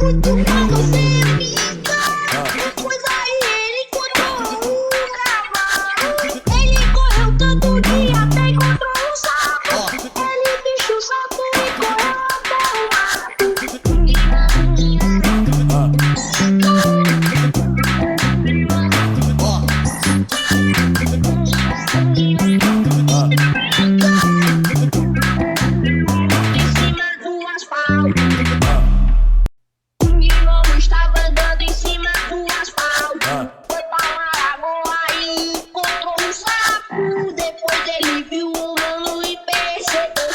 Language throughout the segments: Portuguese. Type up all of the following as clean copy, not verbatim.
cutucando sem ligar. Depois aí ele encontrou um cavalo. Ele correu tanto que até encontrou um sapo. Ele bicho o sapo e correu até o mato. Em cima do asfalto. Um gnomo estava andando em cima do asfalto. Foi pra uma lagoa e encontrou um sapo. Depois ele viu um humano e percebeu.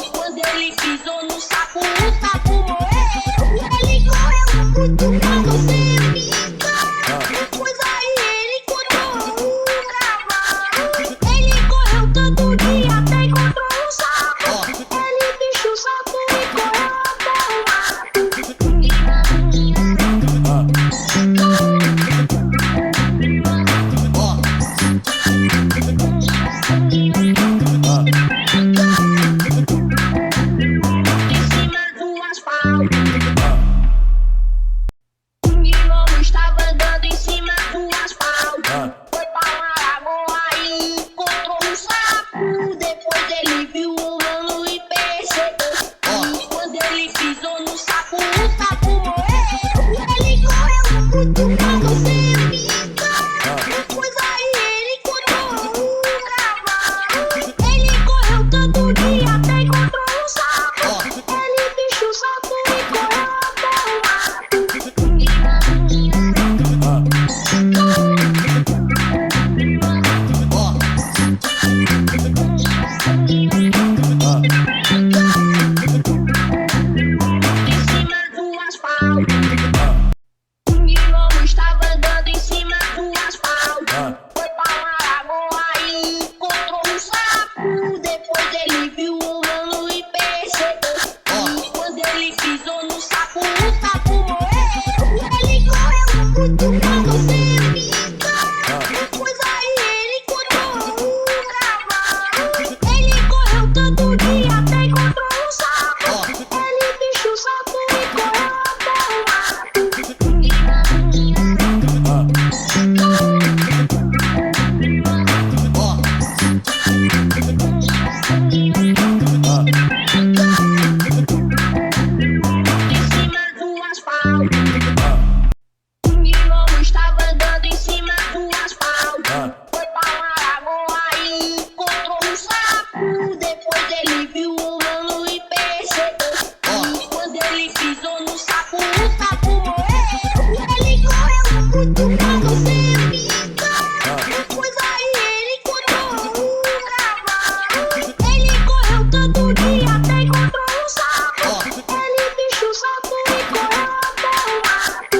E quando ele pisou no sapo, o sapo morreu. Ele correu cutucando sem ligar. Depois aí ele encontrou um cavalo. Ele correu tanto que até encontrou um sapo. Ele bicho o sapo e correu até o mato. Em cima do asfalto. Um gnomo estava andando em cima do asfalto. Foi pra uma lagoa e encontrou um sapo. Depois ele viu um humano e percebeu. E quando ele pisou no sapo, o sapo morreu. Ele correu cutucando sem ligar. Depois aí ele encontrou um cavalo. Ele correu tanto que até encontrou um sapo. Ele bicho o sapo e correu até o mato. Em cima do asfalto. Um gnomo estava andando em cima do asfalto. Foi pra uma lagoa e encontrou um sapo. Depois ele viu um humano e percebeu. E quando ele pisou no sapo, o sapo morreu. Ele correu cutucando sem ligar. Depois aí ele encontrou um cavalo. Ele correu tanto que até encontrou um sapo. Ele bicho o sapo e correu até o mato. Em cima do asfalto. Um gnomo estava andando em cima do asfalto. Foi pra uma lagoa e encontrou um sapo. Depois ele viu um humano e percebeu. E quando ele pisou no sapo, o sapo morreu. Ele correu cutucando sem ligar. Depois aí ele encontrou um cavalo. Ele correu tanto que até encontrou um sapo. Ele bicho o sapo e correu até o mato.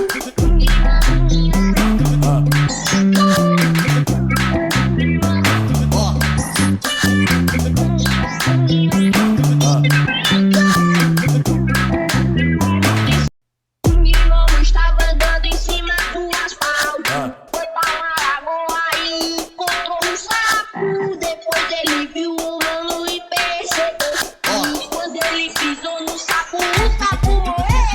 Um gnomo estava andando em cima do asfalto. Foi pra uma lagoa e encontrou um sapo. Depois ele viu um humano e percebeu. E quando ele pisou no sapo, o sapo morreu.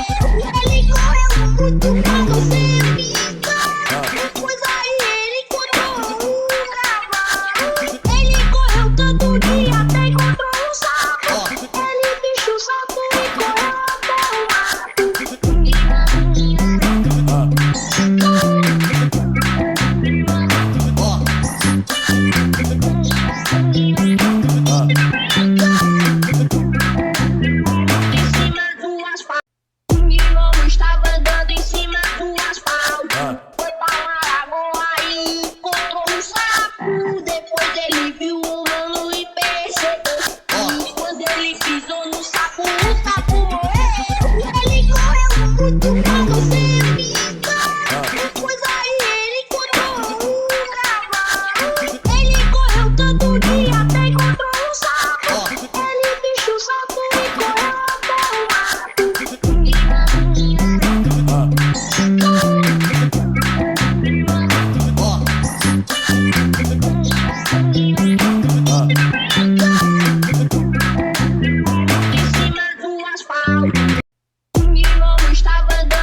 Ele correu cutucando sem ligar. Depois aí ele encontrou um cavalo. Ele correu tanto que até encontrou um sapo. Ele bicho o sapo e correu até o mato. Em cima do asfalto. Um gnomo estava andando em cima do asfalto. Foi pra uma lagoa e encontrou um sapo. Depois ele viu um humano e percebeu. E quando ele pisou no sapo, o sapo morreu. Ele correu cutucando sem ligar. Depois aí ele encontrou um cavalo. Ele correu tanto que até encontrou um sapo. Ele bicho o sapo e correu até o mato. Em cima do asfalto. Um gnomo estava andando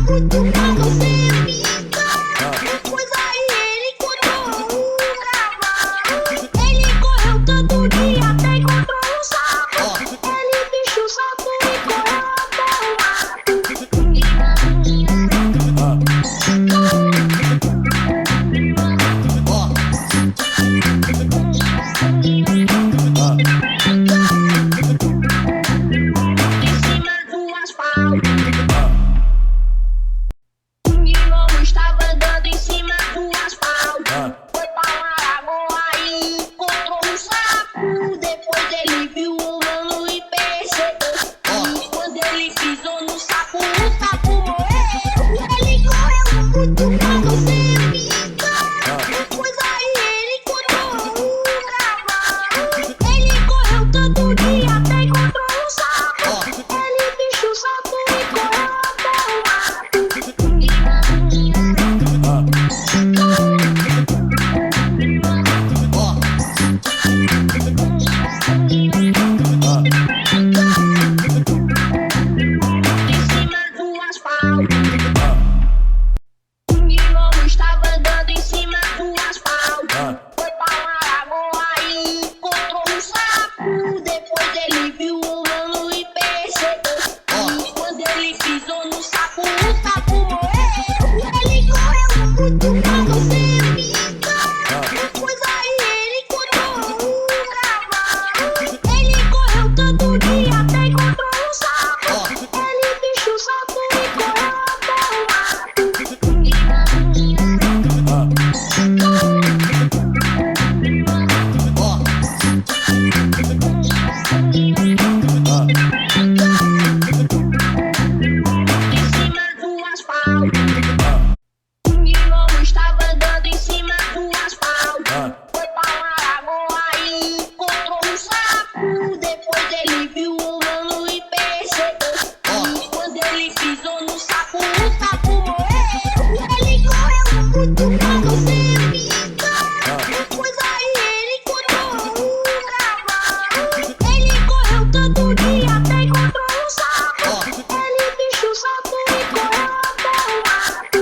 muito pra você ficar. Depois aí ele encontrou um cavalo. Ele correu tanto que até encontrou um sapo. Ele bicho o sapo e correu até o mato. Em cima do asfalto. Um gnomo estava andando em cima do asfalto. Foi pra uma lagoa e encontrou um sapo. Depois ele viu um humano e percebeu. E quando ele pisou no sapo, o sapo morreu. Ele correu muito pra você ficar. Depois aí ele encontrou um cavalo. Ele correu tanto que até encontrou um sapo. Ele bicho o sapo e correu até o mato. Em cima do asfalto. Um gnomo estava andando em cima do asfalto. Foi pra uma lagoa e encontrou um sapo. Depois ele viu um humano e percebeu. E quando ele pisou no sapo, o sapo morreu. Ele correu muito pra você ficar. Depois aí ele encontrou um cavalo. Ele correu tanto que até encontrou um sapo. Ele bicho o sapo e correu até o mato. Em cima do asfalto. Um gnomo estava andando em cima do asfalto. Foi pra uma lagoa e encontrou um sapo. Depois ele viu um humano e percebeu. E quando ele pisou no sapo, o sapo morreu. Ele correu muito pra você ficar. Depois aí ele encontrou um cavalo. Ele correu tanto que até encontrou um sapo. Ele bicho o sapo e correu até o mato.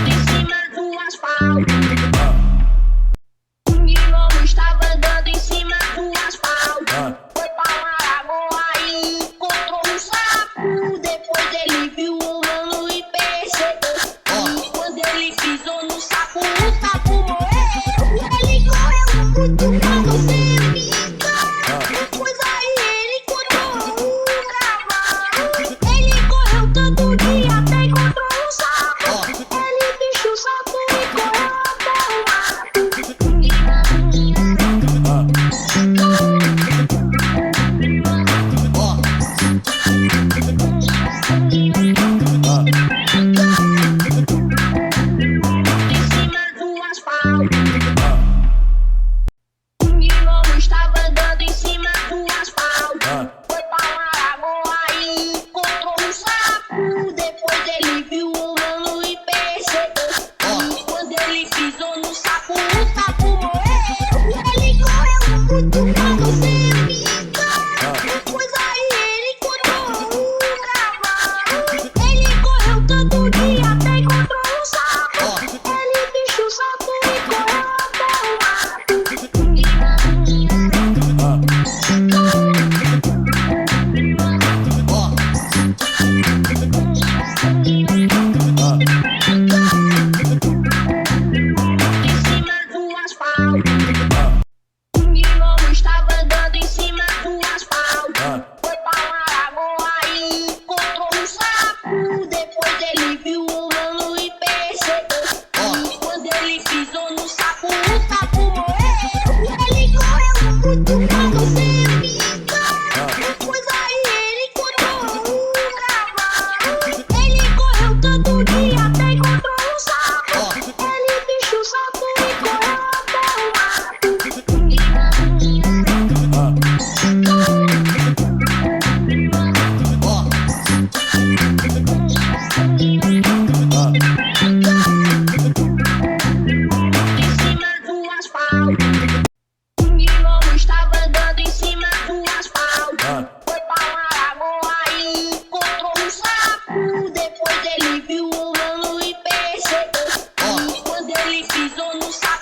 Em cima do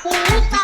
sapo, o sapo